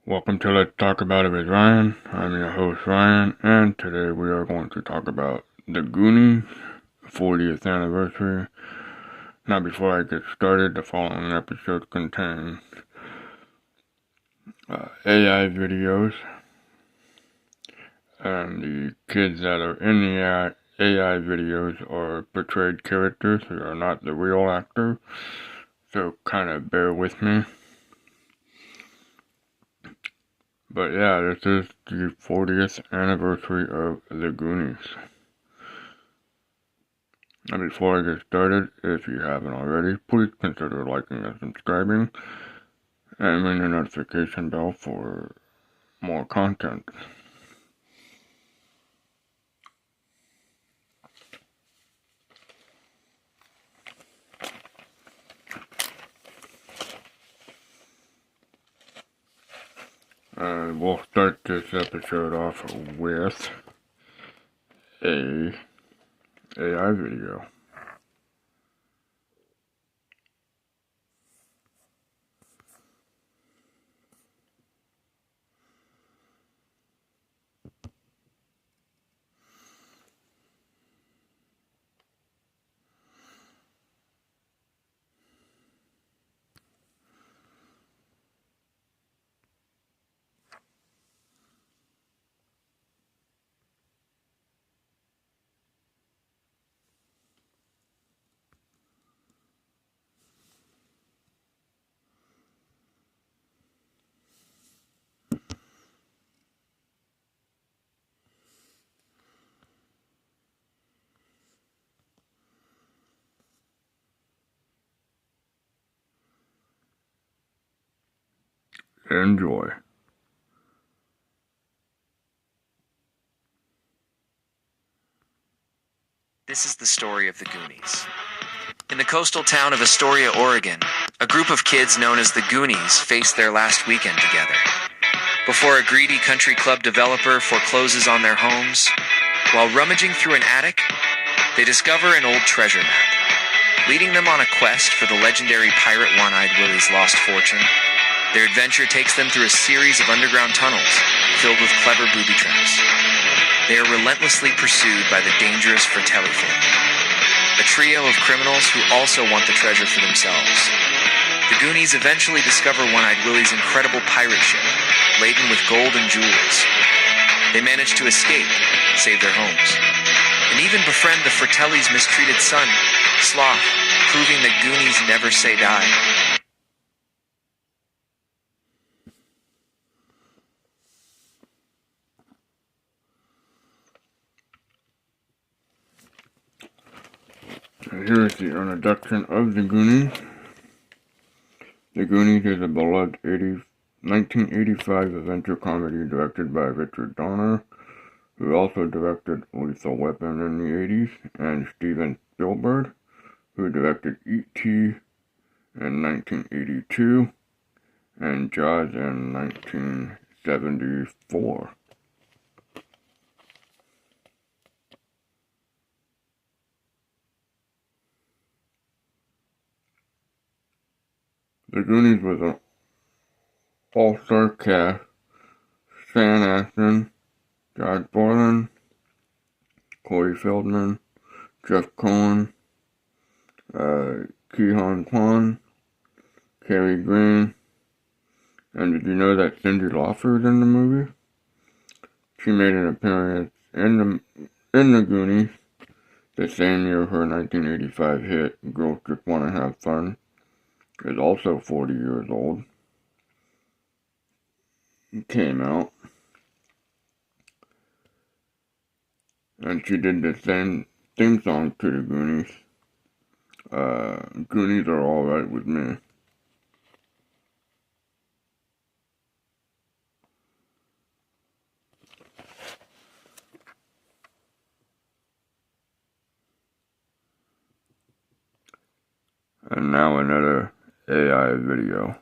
Welcome to Let's Talk About It with Ryan. I'm your host Ryan, and today we are going to talk about the Goonies 40th anniversary. Now before I get started, the following episode contains AI videos, and the kids that are in the AI videos are portrayed characters who are not the real actor, so kind of bear with me. But yeah, this is the 40th anniversary of the Goonies. And before I get started, if you haven't already, please consider liking and subscribing, and ring the notification bell for more content. And we'll start this episode off with a AI video. Enjoy. This is the story of the Goonies. In the coastal town of Astoria, Oregon, a group of kids known as the Goonies faced their last weekend together. Before a greedy country club developer forecloses on their homes, while rummaging through an attic, they discover an old treasure map, leading them on a quest for the legendary pirate One-Eyed Willie's lost fortune. Their adventure takes them through a series of underground tunnels filled with clever booby traps. They are relentlessly pursued by the dangerous Fratelli family, a trio of criminals who also want the treasure for themselves. The Goonies eventually discover One-Eyed Willie's incredible pirate ship, laden with gold and jewels. They manage to escape, save their homes, and even befriend the Fratelli's mistreated son, Sloth, proving that Goonies never say die. And here is the introduction of the Goonies. The Goonies is a beloved 1985 adventure comedy directed by Richard Donner, who also directed Lethal Weapon in the 80s, and Steven Spielberg, who directed E.T. in 1982 and Jaws in 1974. The Goonies was an all-star cast: Stan Astin, Josh Brolin, Corey Feldman, Jeff Cohen, Ki-Hwan Kwan, Cary Grant, and did you know that Cyndi Lauper is in the movie? She made an appearance in the Goonies the same year her 1985 hit Girls Just Wanna Have Fun is also 40 years old. It came out, and she did the same theme song to the Goonies. Goonies are alright with me. And now another AI video.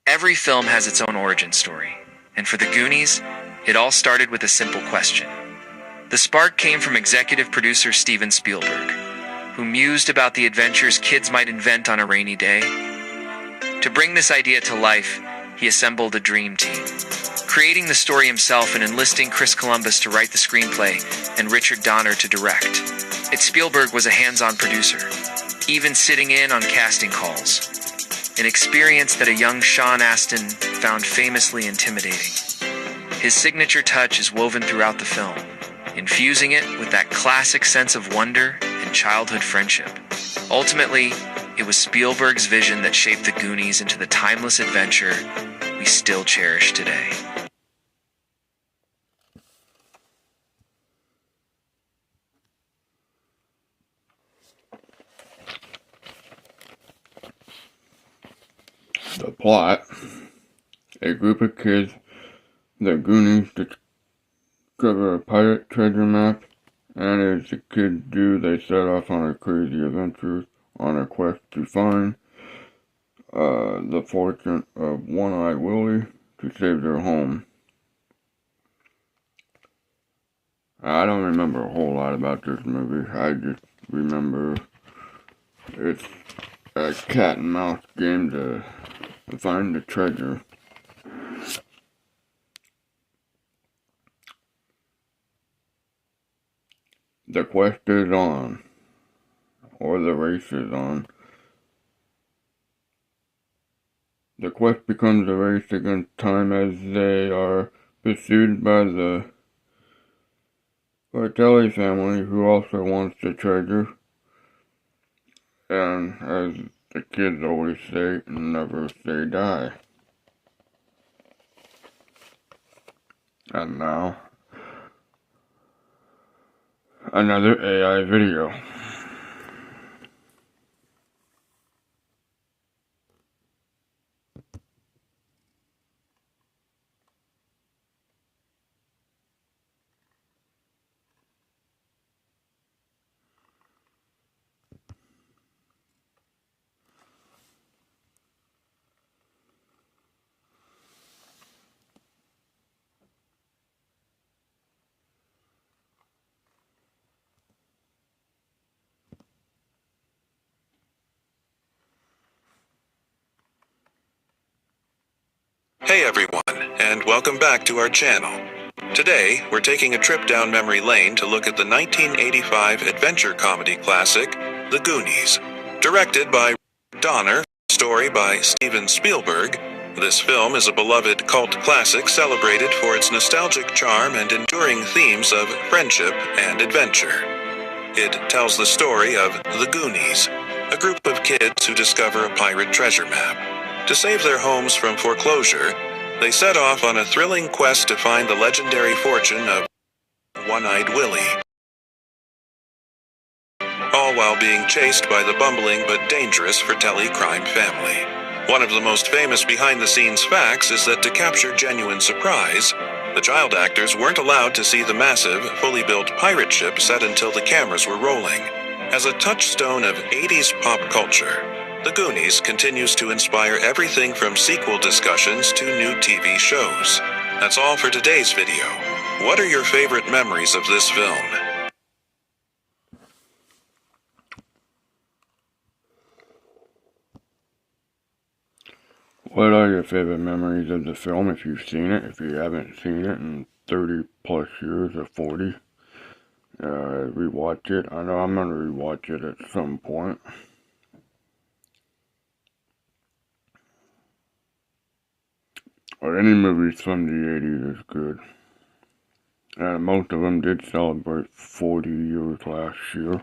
Every film has its own origin story, and for the Goonies, it all started with a simple question. The spark came from executive producer Steven Spielberg, who mused about the adventures kids might invent on a rainy day. To bring this idea to life, he assembled a dream team, creating the story himself and enlisting Chris Columbus to write the screenplay and Richard Donner to direct. Yet Spielberg was a hands-on producer, even sitting in on casting calls, an experience that a young Sean Astin found famously intimidating. His signature touch is woven throughout the film, infusing it with that classic sense of wonder and childhood friendship. Ultimately, it was Spielberg's vision that shaped the Goonies into the timeless adventure we still cherish today. The plot: a group of kids, the Goonies, discover a pirate treasure map, and as the kids do, they set off on a crazy adventure on a quest to find the fortune of One-Eyed Willie to save their home. I don't remember a whole lot about this movie. I just remember it's a cat and mouse game to find the treasure. The quest is on, or the race is on. The quest becomes a race against time as they are pursued by the Fratelli family, who also wants the treasure. And as the kids always say, never say die. And now, another AI video. Hey everyone, and welcome back to our channel. Today, we're taking a trip down memory lane to look at the 1985 adventure comedy classic, The Goonies. Directed by Donner, story by Steven Spielberg, this film is a beloved cult classic celebrated for its nostalgic charm and enduring themes of friendship and adventure. It tells the story of the Goonies, a group of kids who discover a pirate treasure map. To save their homes from foreclosure, they set off on a thrilling quest to find the legendary fortune of One-Eyed Willie, all while being chased by the bumbling but dangerous Fratelli crime family. One of the most famous behind-the-scenes facts is that to capture genuine surprise, the child actors weren't allowed to see the massive, fully built pirate ship set until the cameras were rolling. As a touchstone of 80s pop culture, The Goonies continues to inspire everything from sequel discussions to new TV shows. That's all for today's video. What are your favorite memories of this film? What are your favorite memories of the film if you've seen it? If you haven't seen it in 30 plus years or 40, rewatch it. I know I'm gonna rewatch it at some point. Or any movies from the 80s is good. And most of them did celebrate 40 years last year.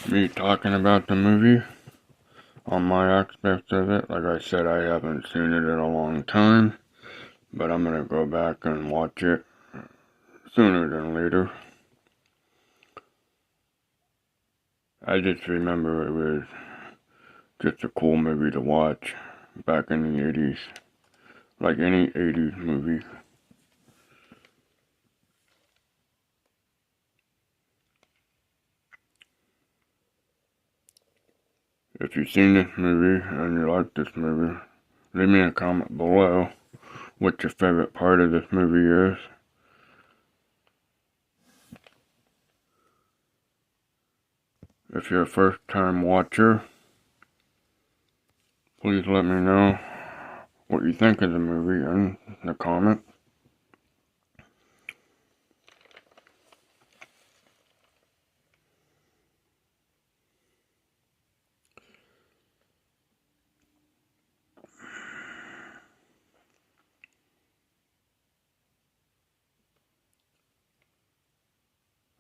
Me talking about the movie, on my aspect of it, like I said, I haven't seen it in a long time, but I'm gonna go back and watch it sooner than later. I just remember it was just a cool movie to watch back in the 80s, like any 80s movie. If you've seen this movie and you like this movie, leave me a comment below what your favorite part of this movie is. If you're a first time watcher, please let me know what you think of the movie in the comments.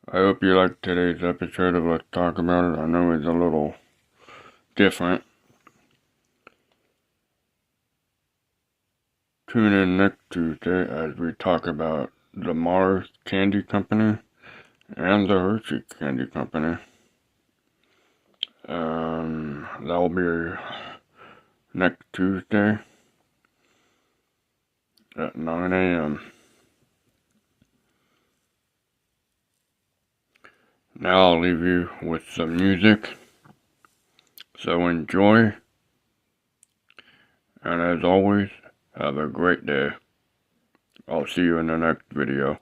I hope you liked today's episode of Let's Talk About It. I know it's a little different. Tune in next Tuesday as we talk about the Mars Candy Company and the Hershey Candy Company. That'll be next Tuesday at 9 a.m. Now I'll leave you with some music, so enjoy, and as always, have a great day. I'll see you in the next video.